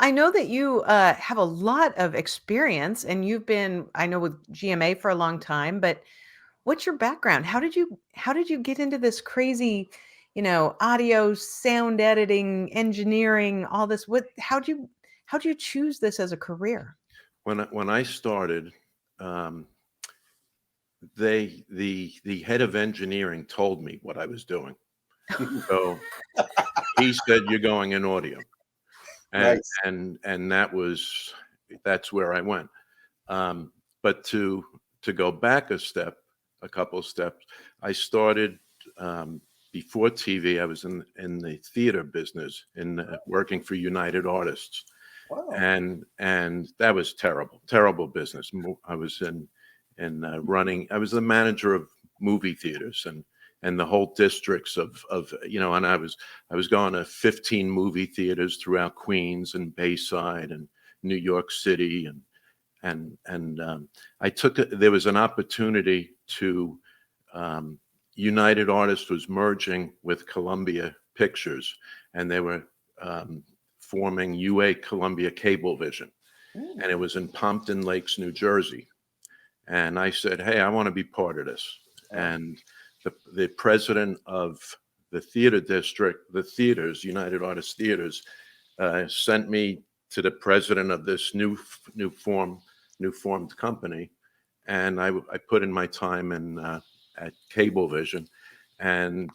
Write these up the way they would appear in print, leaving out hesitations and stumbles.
I know that you have a lot of experience and you've been, I know, with GMA for a long time, but what's your background? How did you get into this crazy, audio, sound editing, engineering, all this? How'd you choose this as a career? When I started, um, the head of engineering told me what I was doing. So he said, "You're going in audio," and Nice. and that's where I went. But to go back a couple of steps, I started before TV. I was in the theater business, working for United Artists, Wow. and that was terrible business. I was running. I was the manager of movie theaters and the whole districts and I was going to 15 movie theaters throughout Queens and Bayside and New York City and there was an opportunity to United Artists was merging with Columbia Pictures, and they were forming UA Columbia Cablevision, Mm. and it was in Pompton Lakes, New Jersey. And I said, "Hey, I want to be part of this." Wow. And the president of the theater district, the theaters, United Artists Theaters, sent me to the president of this new formed company, and I put in my time at Cablevision, and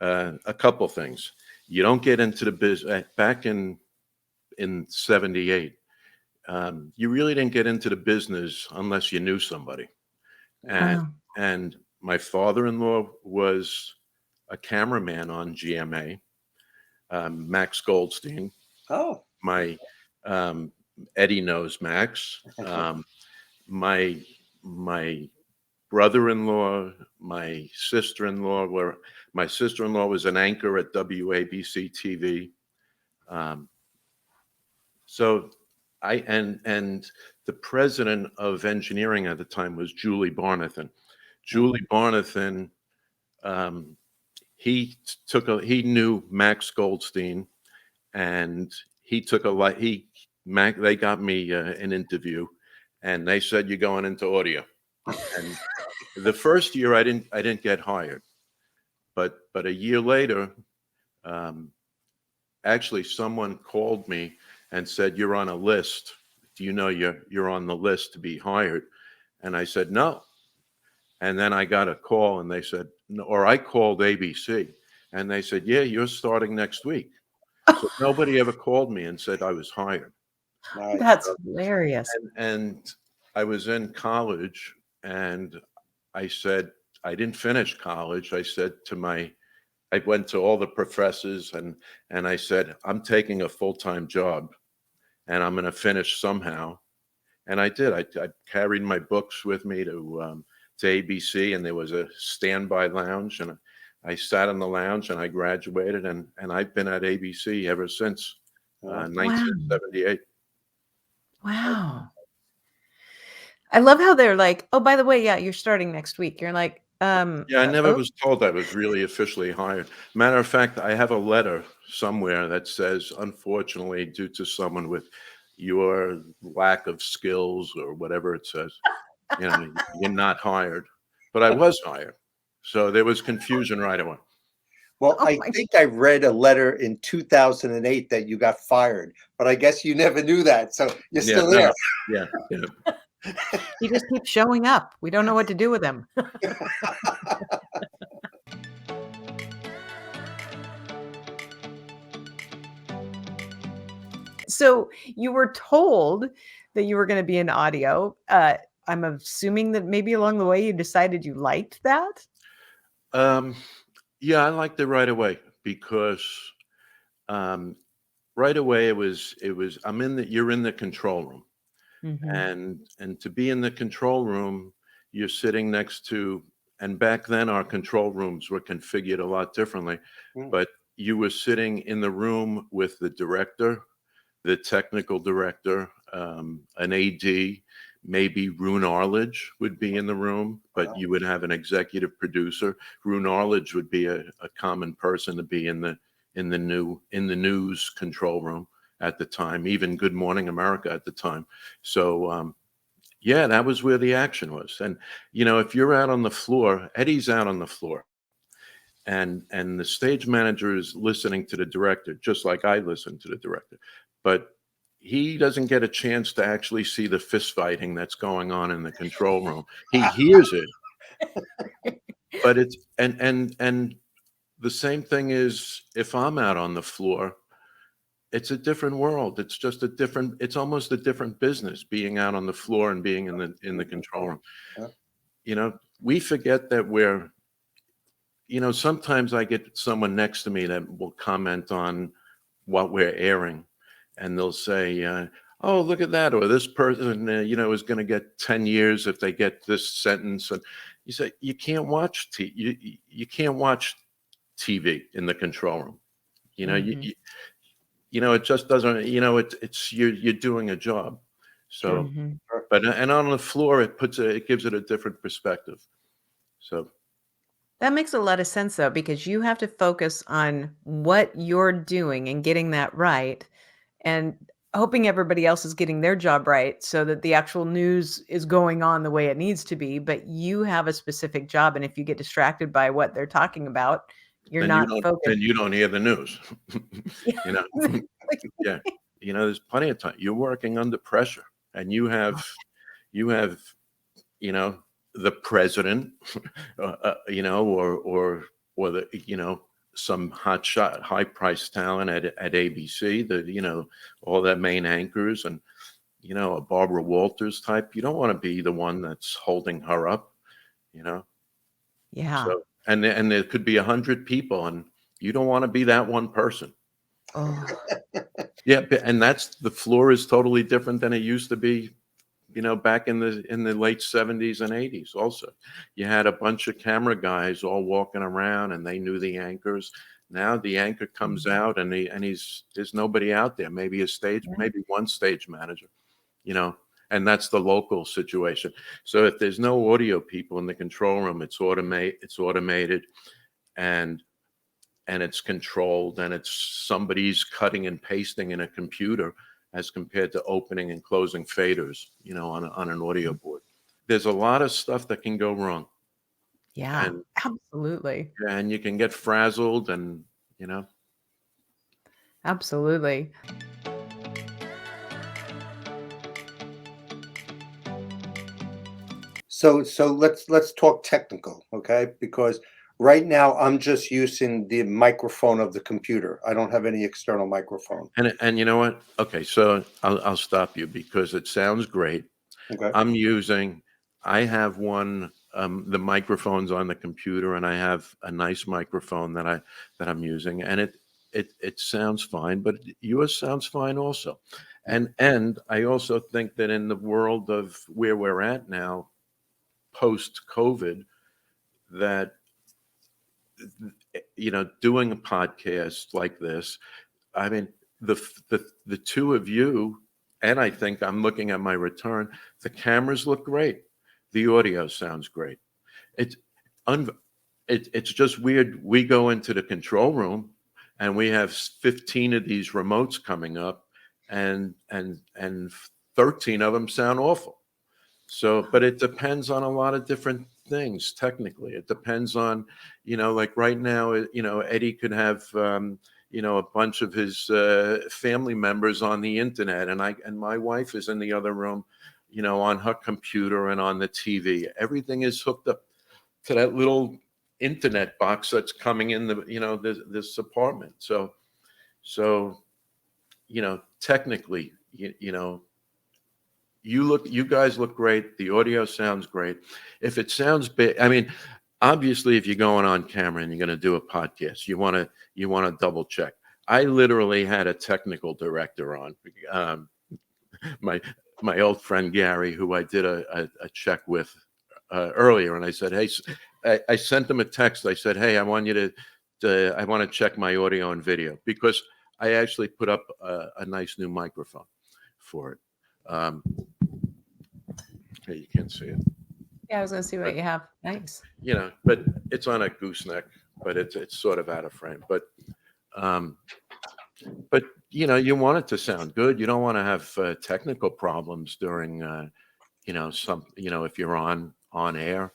a couple things. You don't get into the business back in '78. You really didn't get into the business unless you knew somebody, and Oh, and my father-in-law was a cameraman on GMA, Max Goldstein. Oh. My Eddie knows Max. My my brother-in-law, my sister-in-law was an anchor at WABC TV. Um, so and the president of engineering at the time was Julie Barnathan. Julie Barnathan, um, he knew Max Goldstein, and he took a lot. They got me an interview, and they said, "You're going into audio." And the first year I didn't get hired, but a year later, um, actually someone called me and said, "You're on a list. Do you know you're on the list to be hired?" And I said, "No." And then I got a call and they said, "No," or I called ABC and they said, "Yeah, you're starting next week." So nobody ever called me and said I was hired. Nice. that's hilarious. And I was in college and I said, I didn't finish college. I went to all the professors and I said, "I'm taking a full-time job and I'm going to finish somehow." And I did. I carried my books with me to ABC, and there was a standby lounge, and I sat in the lounge, and I graduated, and I've been at ABC ever since Wow. Wow. 1978. Wow. I love how they're like, "Oh, by the way, yeah, you're starting next week." You're like, Yeah, I never oh, was told I was really officially hired. Matter of fact, I have a letter somewhere that says, "Unfortunately, due to someone with your lack of skills," or whatever it says, you're not hired. But I was hired. So there was confusion right away. Well, oh I my, think I read a letter in 2008 that you got fired, but I guess you never knew that. So you're Yeah, still no. there. Yeah, yeah. he just keeps showing up. We don't know what to do with him. So you were told that you were gonna be in audio. I'm assuming that maybe along the way you decided you liked that? Um, yeah, I liked it right away because um, right away it was you're in the control room. Mhm. And to be in the control room, you're sitting next to, and back then our control rooms were configured a lot differently, Mm. but you were sitting in the room with the director, the technical director, an AD, maybe Rune Arledge would be in the room, but Wow. you would have an executive producer. Rune Arledge would be a common person to be in the news control room. at the time, even Good Morning America at the time. So yeah, that was where the action was. And if you're out on the floor, Eddie's out on the floor, and the stage manager is listening to the director, just like I listen to the director, but he doesn't get a chance to actually see the fist fighting that's going on in the control room. He hears it, but it's and the same thing is if I'm out on the floor, it's a different world. It's just it's almost a different business being out on the floor and being in the control room. Yeah. We forget that sometimes I get someone next to me that will comment on what we're airing, and they'll say, oh, look at that, or this person, is going to get 10 years if they get this sentence. And you say, you can't watch you can't watch TV in the control room. Mhm. It just doesn't, it's you're doing a job. So, Mhm. but and on the floor, it gives it a different perspective. So, That makes a lot of sense though, because you have to focus on what you're doing and getting that right and hoping everybody else is getting their job right so that the actual news is going on the way it needs to be. But you have a specific job. And if you get distracted by what they're talking about, you're not focused. then you don't hear the news. Yeah, you know, exactly. yeah, there's plenty of time. You're working under pressure, and you have, the president, or the, some hotshot, high price talent at ABC, all that main anchors, and a Barbara Walters type. You don't want to be the one that's holding her up, you know. Yeah. So and there could be 100 people, and you don't want to be that one person. Oh, Yeah, and the floor is totally different than it used to be. Back in the late 70s and 80s. Also, you had a bunch of camera guys all walking around, and they knew the anchors. Now the anchor comes out, and there's nobody out there. Maybe yeah. maybe one stage manager. And that's the local situation. So if there's no audio people in the control room, it's automated, and it's controlled, and it's somebody's cutting and pasting in a computer as compared to opening and closing faders, on an audio board. There's a lot of stuff that can go wrong, Yeah, and absolutely. you can get frazzled, and Absolutely. So let's talk technical, okay? Because right now I'm just using the microphone of the computer. I don't have any external microphone. and you know what? Okay, so I'll stop you because it sounds great. Okay. I have one, the microphone's on the computer, and I have a nice microphone that I'm using, and it sounds fine, but yours sounds fine also. And I also think that in the world of where we're at now, post COVID, that doing a podcast like this, I mean, the two of you, and I think I'm looking at my return, the cameras look great, the audio sounds great. It's un, it's just weird. We go into the control room, and we have 15 of these remotes coming up, and 13 of them sound awful. So, but it depends on a lot of different things. Technically, it depends on, like right now, Eddie could have, a bunch of his family members on the internet, and my wife is in the other room, on her computer and on the TV. Everything is hooked up to that little internet box that's coming in this apartment. So, technically, you guys look great. The audio sounds great. If it sounds big, I mean, obviously, if you're going on camera and you're going to do a podcast, you want to double check. I literally had a technical director on, my old friend Gary, who I did a check with earlier, and I said, hey, I sent him a text. I said, hey, I want to check my audio and video, because I actually put up a nice new microphone for it. Hey, you can't see it, Yeah, I was gonna see what but you have. Nice. but it's on a gooseneck, but it's sort of out of frame. But you want it to sound good. You don't want to have technical problems during, if you're on air.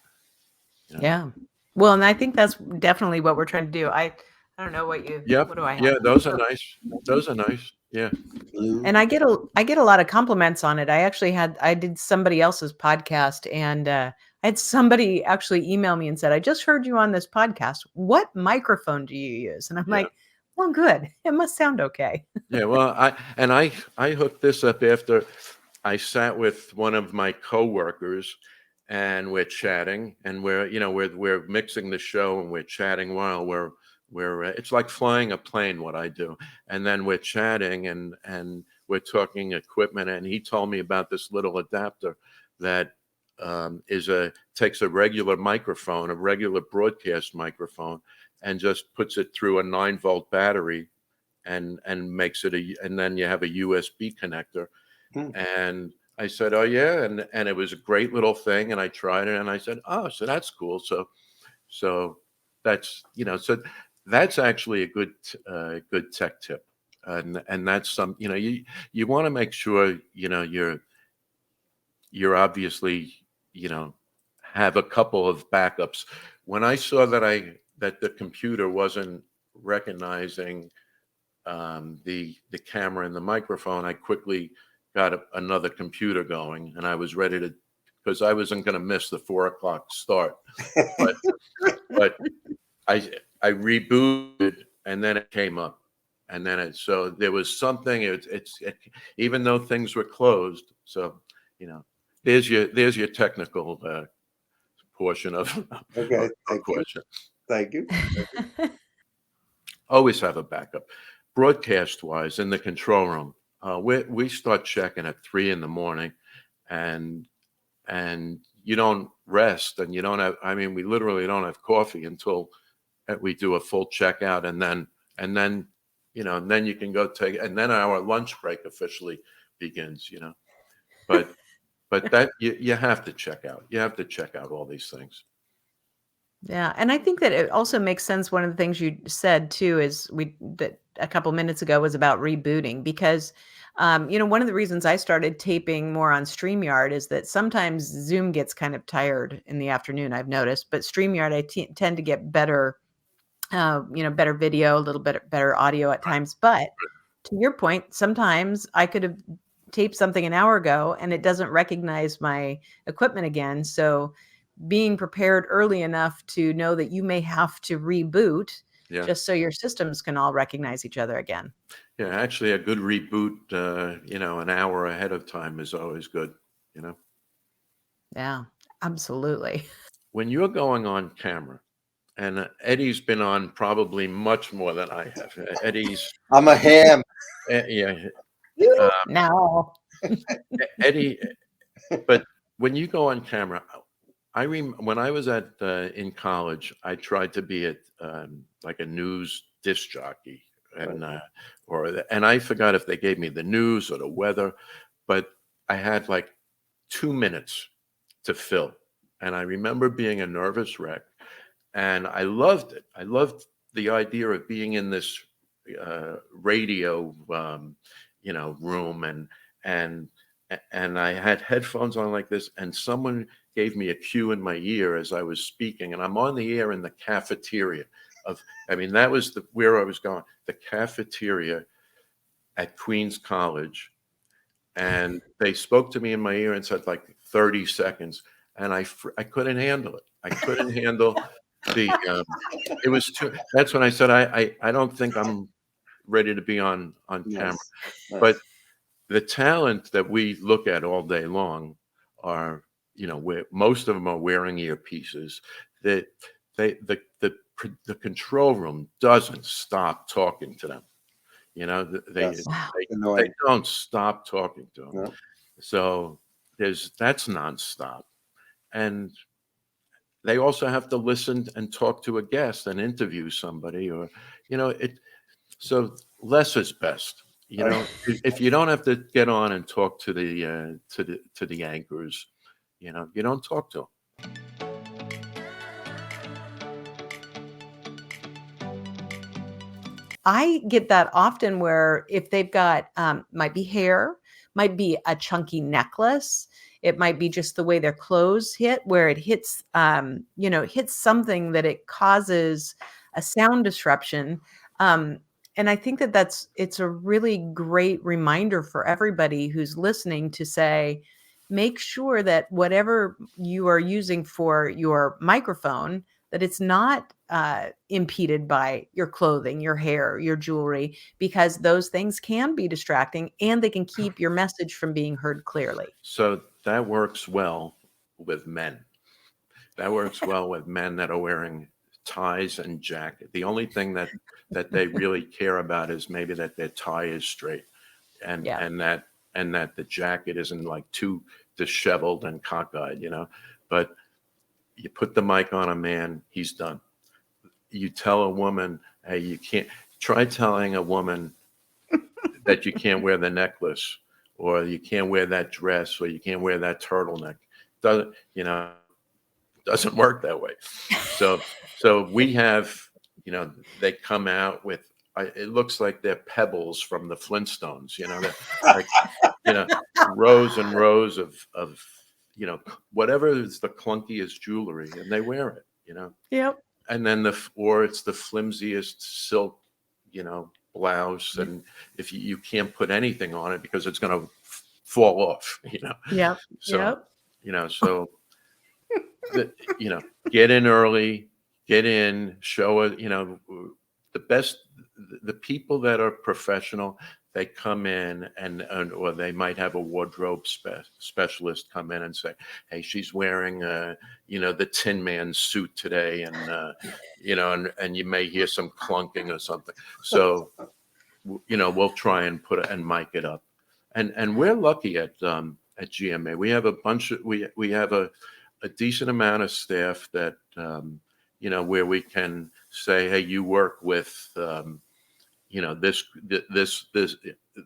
Yeah. Well, and I think that's definitely what we're trying to do. I don't know Yep. what do I have? Yeah, those are nice. Those are nice. Yeah. Blue. And I get a lot of compliments on it. I did somebody else's podcast, and I had somebody actually email me and said, "I just heard you on this podcast. What microphone do you use?" And I'm Yeah. like, "Well, good. It must sound okay." Yeah. Well, I hooked this up after I sat with one of my coworkers, and we're chatting, and we're mixing the show, and we're chatting while we're it's like flying a plane what I do, and then we're chatting, and we're talking equipment, and he told me about this little adapter that takes a regular microphone, a regular broadcast microphone, and just puts it through a 9-volt battery, and makes it and then you have a USB connector. Hmm. And I said, "Oh yeah," and it was a great little thing, and I tried it, and I said, "Oh, so that's cool." So that's that's actually a good tech tip, and that's you want to make sure you're obviously have a couple of backups. When I saw that the computer wasn't recognizing the camera and the microphone, I quickly got another computer going, and I was ready to, because I wasn't going to miss the 4 o'clock start. But but I rebooted, and then it came up, and then so there was something. Even though things were closed, so there's your technical portion of Okay, a thank you. question. Thank you. Always have a backup. Broadcast wise, in the control room, we start checking at 3 in the morning, and you don't rest, and you don't have. I mean, we literally don't have coffee until we do a full checkout, and then and then you can go take, and then our lunch break officially begins. But that you have to check out. You have to check out all these things. Yeah, and I think that it also makes sense. One of the things you said too is that a couple minutes ago was about rebooting because, one of the reasons I started taping more on StreamYard is that sometimes Zoom gets kind of tired in the afternoon. I've noticed, but StreamYard tend to get better, better video, a little bit better audio at times. But to your point, sometimes I could have taped something an hour ago and it doesn't recognize my equipment again. So being prepared early enough to know that you may have to reboot Yeah. just so your systems can all recognize each other again. Yeah, actually, a good reboot, an hour ahead of time is always good. Yeah, absolutely. When you're going on camera, and Eddie's been on probably much more than I have. Eddie's, I'm a ham. yeah, No. Eddie. But when you go on camera, when I was in college, I tried to be like a news disc jockey, and and I forgot if they gave me the news or the weather, but I had like 2 minutes to fill, and I remember being a nervous wreck, and I loved it. I loved the idea of being in this radio, room, and and I had headphones on like this, and someone gave me a cue in my ear as I was speaking, and I'm on the air in the cafeteria that was where I was going, the cafeteria at Queens College, and they spoke to me in my ear and said like 30 seconds, and I couldn't handle it. I couldn't handle it was too. That's when I said I don't think I'm ready to be on camera. Yes. But the talent that we look at all day long are, most of them are wearing earpieces. That the control room doesn't stop talking to them. Yes. Wow. They Annoying. don't stop talking to them. No. So that's nonstop, and they also have to listen and talk to a guest and interview somebody, or it. So less is best. If you don't have to get on and talk to the anchors, you don't talk to them. I get that often where if they've got, might be hair, might be a chunky necklace, it might be just the way their clothes hit, where it hits, it hits something that it causes a sound disruption. Um, and I think that it's a really great reminder for everybody who's listening to say, make sure that whatever you are using for your microphone, that it's not impeded by your clothing, your hair, your jewelry, because those things can be distracting and they can keep your message from being heard clearly. So that works well with men. That works well with men that are wearing ties and jacket. The only thing that they really care about is maybe that their tie is straight, and Yeah. that the jacket isn't like too disheveled and cockeyed, But you put the mic on a man, he's done. You tell a woman, hey, you can't. Try telling a woman that you can't wear the necklace, or you can't wear that dress, or you can't wear that turtleneck. Doesn't work that way. So we have, they come out with, it looks like they're pebbles from the Flintstones, they're like, rows and rows of, whatever is the clunkiest jewelry, and they wear it. Yep. And then or it's the flimsiest silk, blouse, and if you can't put anything on it because it's going to fall off, Yep. So, Yep. So get in early, get in, show it, the best, the people that are professional, they come in or they might have a wardrobe specialist come in and say, hey, she's wearing, the Tin Man suit today. And, and you may hear some clunking or something. So, we'll try and put it and mic it up. And we're lucky at GMA. We have a bunch of, we have a decent amount of staff that, where we can say, hey, you work with,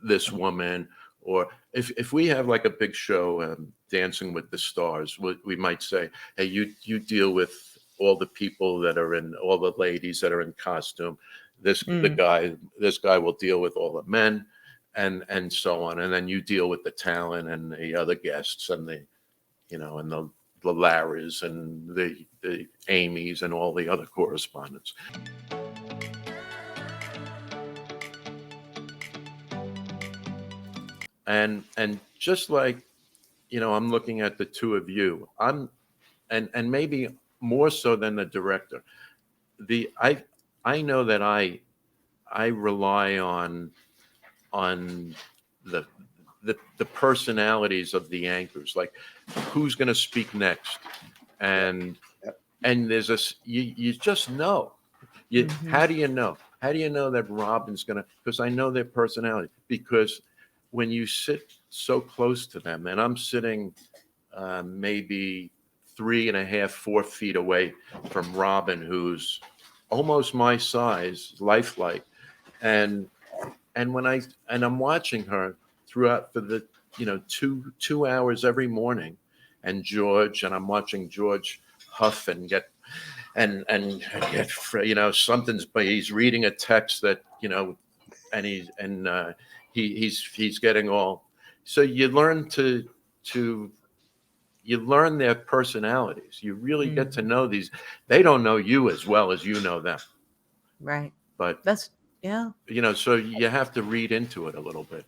this woman, or if we have like a big show, Dancing with the Stars, we might say, hey, you deal with all the people that are in, all the ladies that are in costume. This guy will deal with all the men, and so on, and then you deal with the talent and the other guests and the, and the Larrys and the Amy's and all the other correspondents. And just like, I'm looking at the two of you, and maybe more so than the director, I know that I rely on the personalities of the anchors, like who's going to speak next, and there's you just know. How do you know? How do you know that Robin's going to? Because I know their personality. Because when you sit so close to them, and I'm sitting maybe 3.5, 4 feet away from Robin, who's almost my size, lifelike, and when I'm watching her throughout for the 2 hours every morning, and I'm watching George huff and get and get something's, but he's reading a text that and he's getting all, so you learn you learn their personalities. You really get to know these. They don't know you as well as you know them. Right. But That's, yeah. So you have to read into it a little bit.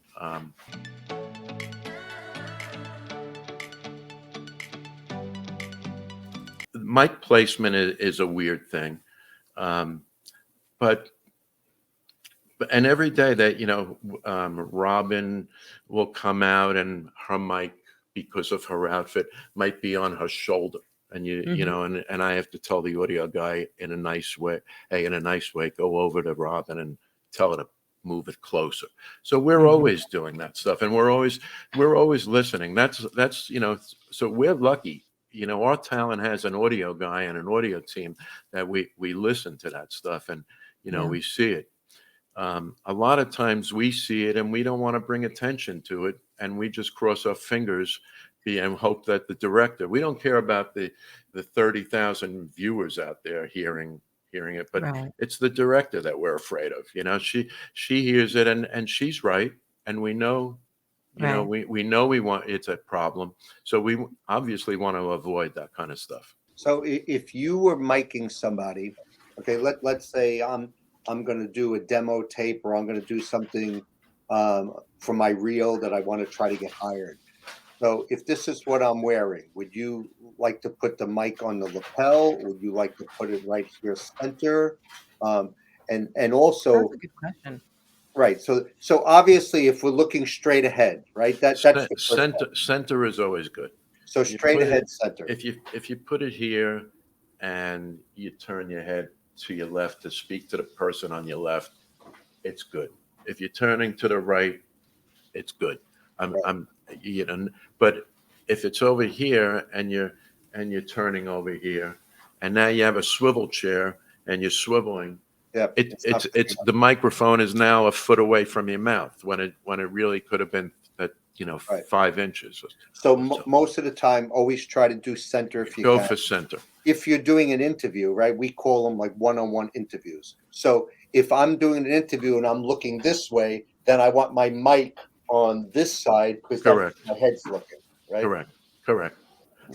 Mic placement is a weird thing. But every day that, Robin will come out and her mic, because of her outfit, might be on her shoulder. And and I have to tell the audio guy in a nice way, hey, go over to Robin and tell her to move it closer. So we're always doing that stuff, and we're always listening. That's so we're lucky. Our talent has an audio guy and an audio team that we listen to that stuff, and we see it. A lot of times we see it and we don't want to bring attention to it, and we just cross our fingers and hope that the director, we don't care about the 30,000 viewers out there hearing hearing it, but Right. it's the director that we're afraid of. She hears it, and she's right, and we know. Right. We know we want it's a problem, so we obviously want to avoid that kind of stuff. So if you were miking somebody, okay, let's say I'm going to do a demo tape, or I'm going to do something for my reel that I want to try to get hired. So if this is what I'm wearing, would you like to put the mic on the lapel? Would you like to put it right here center? And That's also, a good question. right. So obviously, if we're looking straight ahead, right? That's the first step. Center is always good. So You straight put ahead it center. if you put it here, and you turn your head to your left to speak to the person on your left, it's good. If you're turning to the right, it's good. I'm but if it's over here, and you're turning over here, and now you have a swivel chair and you're swiveling, Yeah. it's the microphone is now a foot away from your mouth when it really could have been at Right. 5 inches. So most of the time, always try to do center if you Go can. for center. If you're doing an interview, right? We call them like one-on-one interviews. So if I'm doing an interview and I'm looking this way, then I want my mic on this side, because that's Correct. where my head's looking, right? Correct.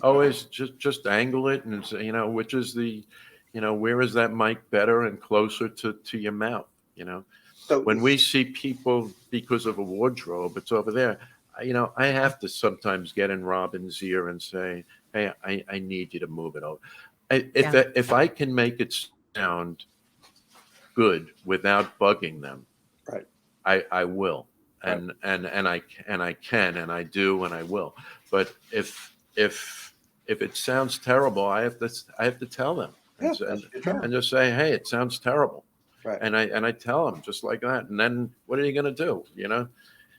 Always just angle it and say, which is where is that mic better and closer to your mouth, So When we see people, because of a wardrobe, it's over there. I have to sometimes get in Robin's ear and say, hey, I need you to move it over. If I can make it sound good without bugging them, right. I will. And I can, and I do, and I will. But if it sounds terrible, I have to tell them, and just say, hey, it sounds terrible. Right. And I tell them just like that. And then what are you going to do?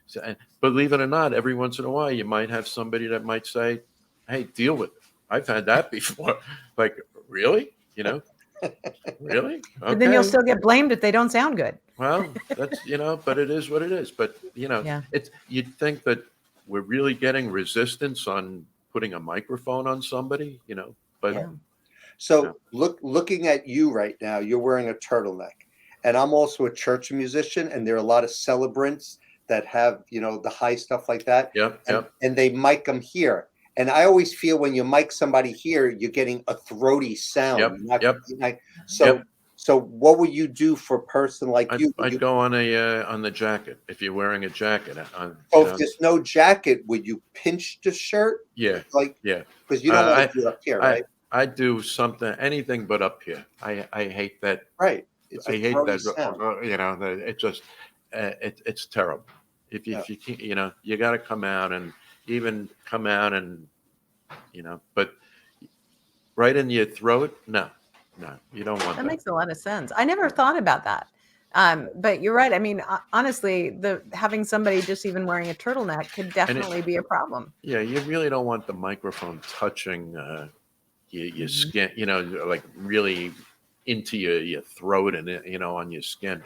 So, and believe it or not, every once in a while you might have somebody that might say, hey, deal with it. I've had that before. Like, really? Really? But then you'll Okay. still get blamed if they don't sound good. Well, that's, but it is what it is. But, Yeah. you'd think that we're really getting resistance on putting a microphone on somebody, but Yeah. So looking at you right now, you're wearing a turtleneck, and I'm also a church musician, and there are a lot of celebrants that have, the high stuff like that. Yep. And they mic them here. And I always feel when you mic somebody here, you're getting a throaty sound. Yep. So what would you do for a person like you? I'd go on the jacket. If you're wearing a jacket, If there's no jacket, would you pinch the shirt? Yeah. Yeah. Because you don't want to do it up here, right? I do anything but up here. I hate that. Right. I hate that. Sound. It just it's terrible. If you can't, you got to come out and but right in your throat, no, you don't want that. That makes a lot of sense. I never thought about that. But you're right. I mean, honestly, having somebody just even wearing a turtleneck could definitely be a problem. Yeah, you really don't want the microphone touching your skin, like really into your throat and on your skin.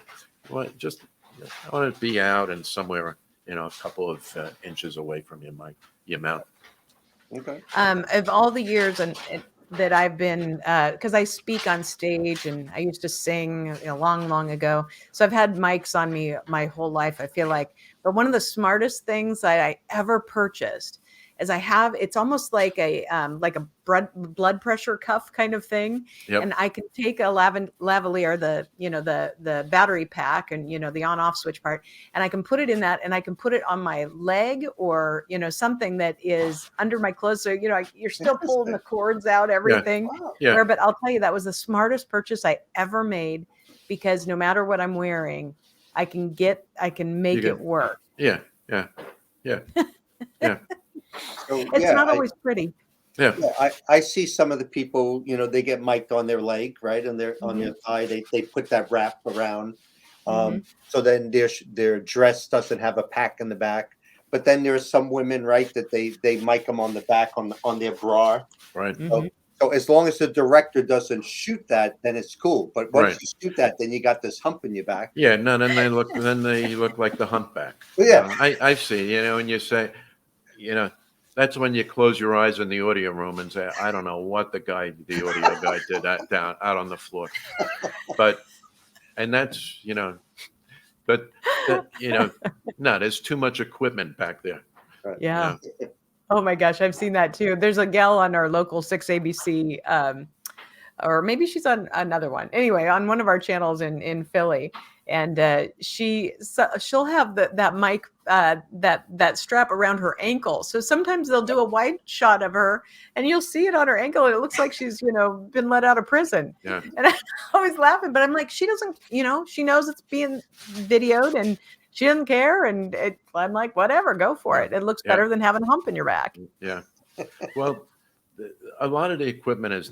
Well, I want it to be out and somewhere a couple of inches away from your mouth. Okay. Of all the years that I've been, because I speak on stage and I used to sing long ago. So I've had mics on me my whole life, I feel like. But one of the smartest things that I ever purchased is it's almost like a blood pressure cuff kind of thing. Yep. And I can take a lavalier, the battery pack and, the on off switch part, and I can put it in that, and I can put it on my leg or, something that is under my clothes. So, you're still pulling the cords out, everything. Wow. But I'll tell you, that was the smartest purchase I ever made, because no matter what I'm wearing, I can make it work. Yeah. So, It's not always pretty. Yeah. I see some of the people, they get mic'd on their leg, right? On their thigh, they put that wrap around. So then their dress doesn't have a pack in the back. But then there are some women, right, that they mic them on the back on their bra. Right. So as long as the director doesn't shoot that, then it's cool. But once you shoot that, then you got this hump in your back. Yeah. No. Then they look like the humpback. Yeah. I see. And you say, that's when you close your eyes in the audio room and say, I don't know what the audio guy did down out on the floor. But, and that's, but that, no, there's too much equipment back there. Yeah. Oh my gosh, I've seen that too. There's a gal on our local 6ABC, or maybe she's on another one. Anyway, on one of our channels in Philly, and she'll have that mic, that strap around her ankle. So sometimes they'll do a wide shot of her, and you'll see it on her ankle, and it looks like she's been let out of prison. Yeah. And I'm always laughing, but I'm like, she doesn't, she knows it's being videoed, and she doesn't care. And I'm like, whatever, go for it. It looks better than having a hump in your back. Yeah. Well, a lot of the equipment is,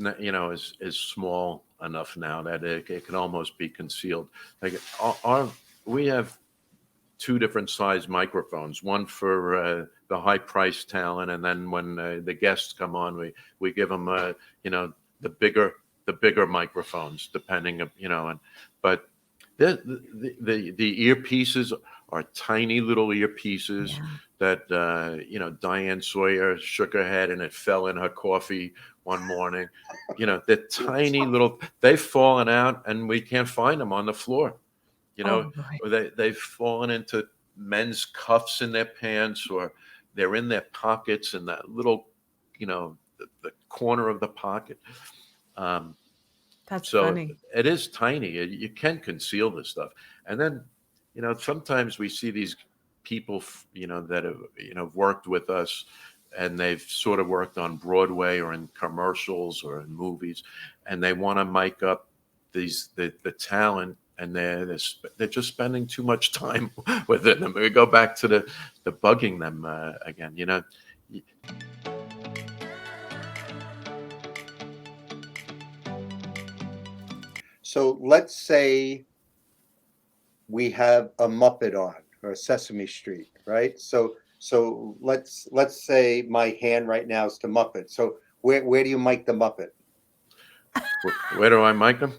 is small enough now that it can almost be concealed. Like we have 2 different size microphones, one for the high price talent, and then when the guests come on, we give them the bigger microphones, depending of but the earpieces are tiny little earpieces that Diane Sawyer shook her head and it fell in her coffee one morning. They're tiny little. They've fallen out and we can't find them on the floor. They've fallen into men's cuffs in their pants, or they're in their pockets in that little, the corner of the pocket. That's so funny. It is tiny. You can conceal this stuff. And then, sometimes we see these people, that have, worked with us, and they've sort of worked on Broadway or in commercials or in movies, and they want to mic up the talent, and they're just spending too much time with it. And we go back to the bugging them again, So let's say we have a Muppet on, or Sesame Street, right? So let's say my hand right now is the Muppet. So where do you mic the Muppet? Where do I mic them?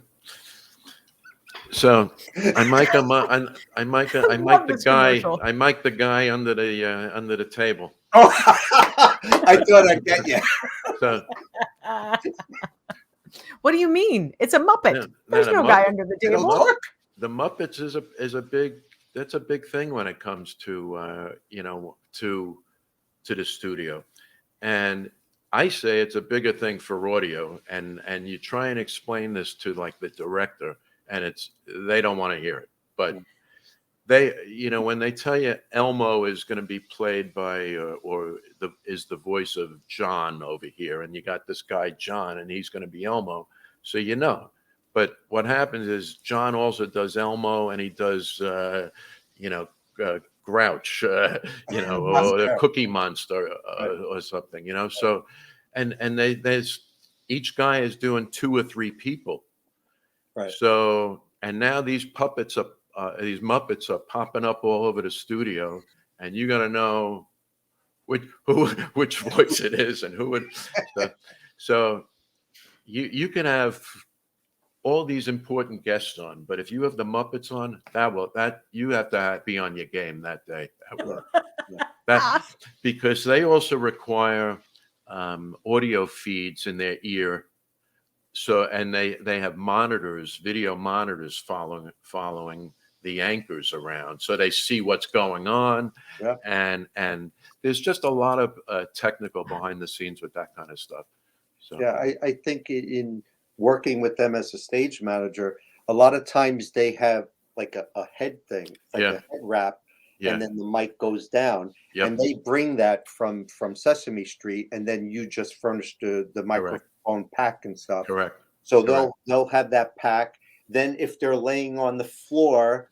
So I mic them. I mic the guy. I mic the guy under the table. Oh, I thought I'd get you. So. What do you mean? It's a Muppet. There's no guy under the table. The Muppets is a big thing when it comes to to the studio, and I say it's a bigger thing for audio. And you try and explain this to like the director, and they don't want to hear it. But they, when they tell you Elmo is going to be played by is the voice of John over here, and you got this guy John, and he's going to be Elmo, so But what happens is John also does Elmo, and he does Grouch, or the Cookie Monster, or something, So, and there's each guy is doing 2 or 3 people, right? So, and now these Muppets are popping up all over the studio, and you got to know which voice it is and who it. So you can have all these important guests on, but if you have the Muppets on, that you have to be on your game that day at work. Because they also require audio feeds in their ear. So, and they have monitors, video monitors following the anchors around, so they see what's going on. Yeah. And there's just a lot of technical behind the scenes with that kind of stuff. So yeah, I think in working with them as a stage manager, a lot of times they have like a head thing, like a head wrap, and then the mic goes down, and they bring that from Sesame Street, and then you just furnish the microphone pack and stuff. Correct. So they'll have that pack. Then if they're laying on the floor,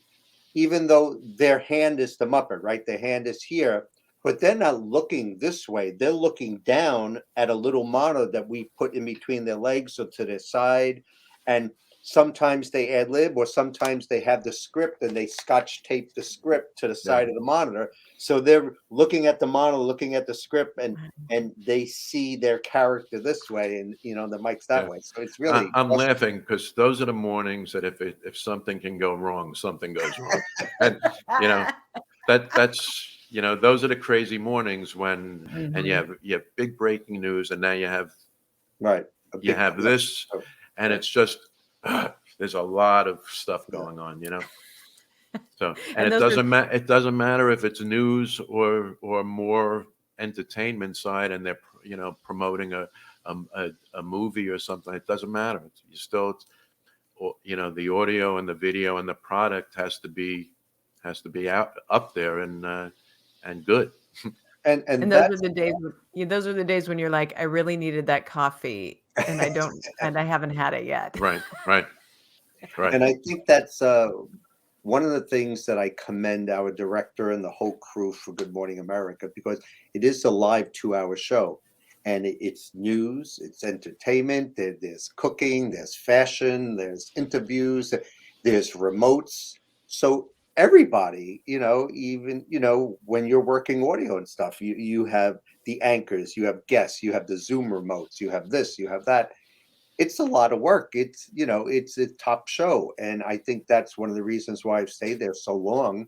even though their hand is the Muppet, right? Their hand is here, but they're not looking this way. They're looking down at a little monitor that we put in between their legs or to their side. And sometimes they ad lib, or sometimes they have the script and they scotch tape the script to the side of the monitor. So they're looking at the monitor, looking at the script, and they see their character this way, and the mic's that way. So it's really. I'm laughing because those are the mornings that if something can go wrong, something goes wrong, and that's those are the crazy mornings when, and Mhm. you have big breaking news, and now Right. A you big have this, show. and Right. it's just there's a lot of stuff Yeah. going on. So, and And those are it doesn't matter if it's news or more entertainment side, and they're promoting a movie or something. It doesn't matter. You still, the audio and the video and the product has to be out up there and good. And and those are that's the days when those are the days when you're like, "I really needed that coffee, and I haven't had it yet." Right, right, right. and I think that's one of the things that I commend our director and the whole crew for Good Morning America, because it is a live 2-hour show, and it's news, it's entertainment. There's cooking, there's fashion, there's interviews, there's remotes. So everybody, even when you're working audio and stuff, you have the anchors, you have guests, you have the Zoom remotes, you have this, you have that. It's a lot of work. It's a top show, and I think that's one of the reasons why I've stayed there so long,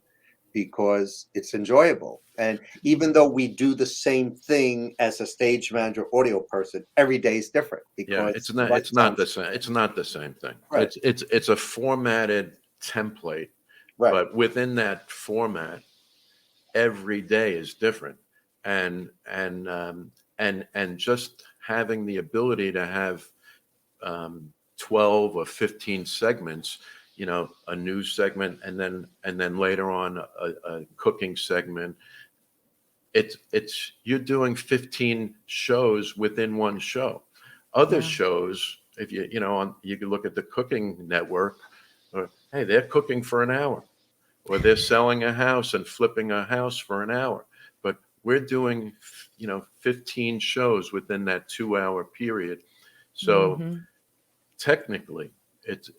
because it's enjoyable. And even though we do the same thing as a stage manager, audio person, every day is different Yeah, because it's the not it's lights not sound the same. It's not the same thing. right, It's a formatted template, right, but within that format, every day is different, and just having the ability to have 12 or 15 segments, a news segment, and then later on a cooking segment. It's you're doing 15 shows within one show. Other Yeah. shows, if you can look at the Cooking Network, or hey, they're cooking for an hour, or they're selling a house and flipping a house for an hour. But we're doing 15 shows within that 2-hour period. So Mhm. technically, it's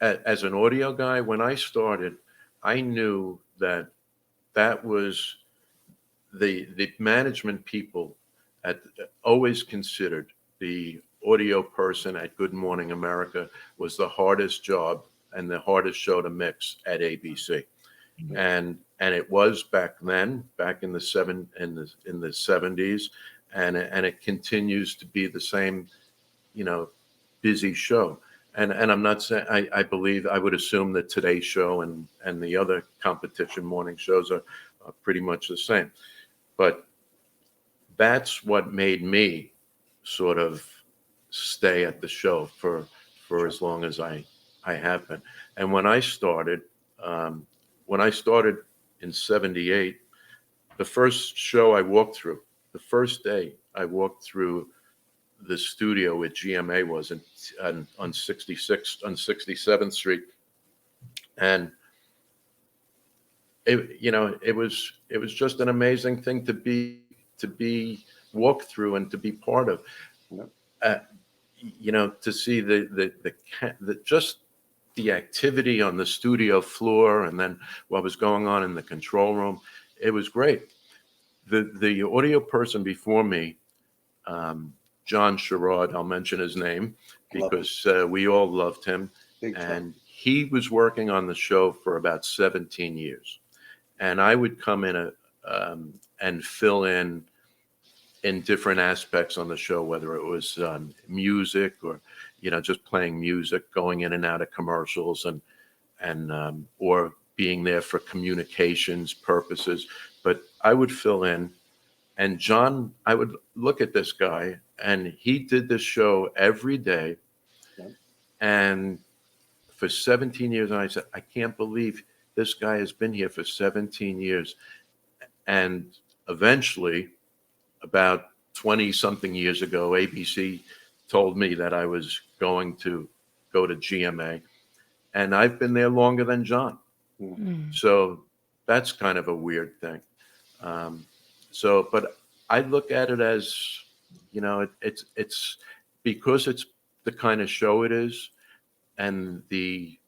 as an audio guy, when I started, I knew that was the management people at always considered the audio person at Good Morning America was the hardest job and the hardest show to mix at ABC. yeah, And it was back then, back in the 70s, and it continues to be the same, you know, busy show. And I'm not saying, I would assume that today's show and the other competition morning shows are pretty much the same. But that's what made me sort of stay at the show for sure. as long as I have been. And um, when I started in '78, the first show I walked through, the first day I walked through the studio where GMA was on 67th Street, and it was just an amazing thing to be walked through and to be part of. Yeah, Uh, to see the just the activity on the studio floor, and then what was going on in the control room. It was great. The audio person before me, um, John Sherrod, I'll mention his name love him. because we all loved him, Big time. and he was working on the show for about 17 years, and I would come in and fill in different aspects on the show, whether it was music or just playing music, going in and out of commercials, and or being there for communications purposes. But I would fill in, and John, I would look at this guy, and he did this show every day, Yeah, and for 17 years, and I said, I can't believe this guy has been here for 17 years, and eventually, about 20 something years ago, ABC told me that I was going to go to GMA, and I've been there longer than John. mm, Mm. So that's kind of a weird thing. Um, but I look at it as, it's because it's the kind of show it is, and the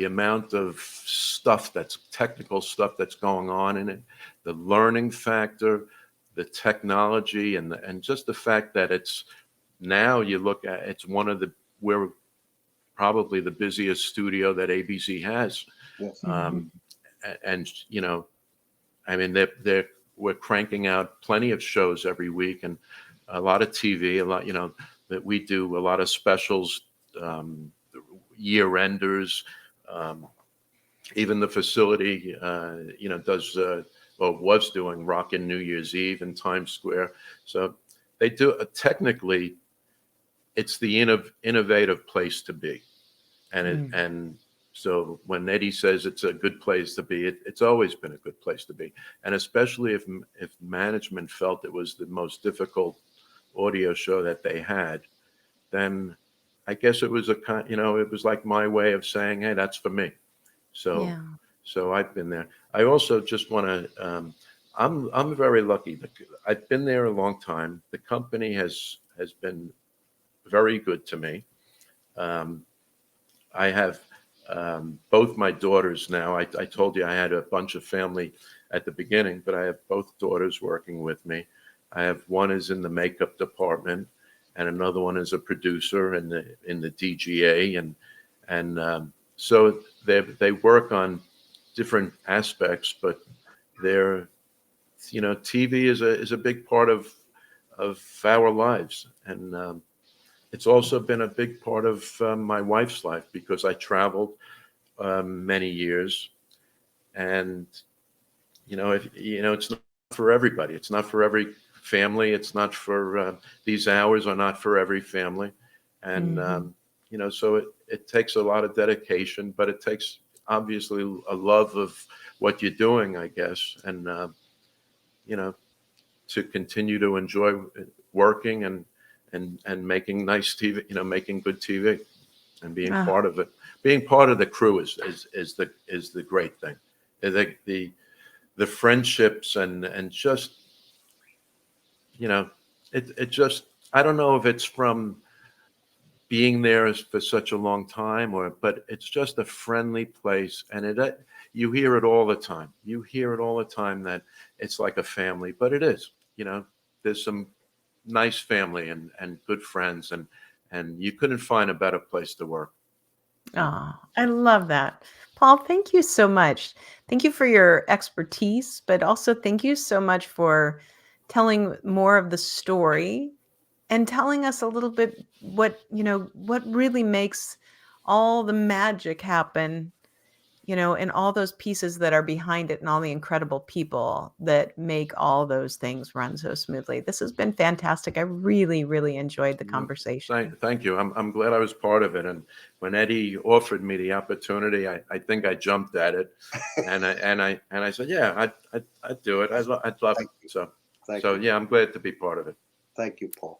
amount of stuff that's technical stuff that's going on in it, the learning factor, the technology, and just the fact that it's now you look at it's we're probably the busiest studio that ABC has, yes. Mhm. and I mean, we're cranking out plenty of shows every week and a lot of TV, a lot, that we do a lot of specials, year enders. Even the facility, does, well, was doing Rockin' New Year's Eve in Times Square. So they do, technically, it's the innovative place to be. And so when Eddie says it's a good place to be, it's always been a good place to be. And especially if management felt it was the most difficult audio show that they had, then I guess it was it was like my way of saying, hey, that's for me. So, Yeah. so I've been there. I also just want to, I'm very lucky. I've been there a long time. The company has been very good to me. I have both my daughters now. I told you I had a bunch of family at the beginning, but I have both daughters working with me. I have one is in the makeup department, and another one is a producer in the DGA, and so they work on different aspects, but they're TV is a big part of our lives, and it's also been a big part of my wife's life because I traveled many years, and it's not for everybody. It's not for every family. It's not for these hours are not for every family, and so it takes a lot of dedication, but it takes obviously a love of what you're doing, I guess, and to continue to enjoy working and making nice TV, making good TV, and being Ah, part of it. Being part of the crew is the great thing. The friendships and just it just, I don't know if it's from being there for such a long time but it's just a friendly place, and you hear it all the time. You hear it all the time that it's like a family, but it is. There's some nice family and good friends, and you couldn't find a better place to work. oh, I love that. Paul, thank you so much. Thank you for your expertise, but also thank you so much for telling more of the story and telling us a little bit what really makes all the magic happen, and all those pieces that are behind it and all the incredible people that make all those things run so smoothly. This has been fantastic. I really, really enjoyed the conversation. Thank you. I'm glad I was part of it. And when Eddie offered me the opportunity, I think I jumped at it, and I said, yeah, I'd do it. I'd love it. So Thank you. yeah, I'm glad to be part of it. Thank you, Paul.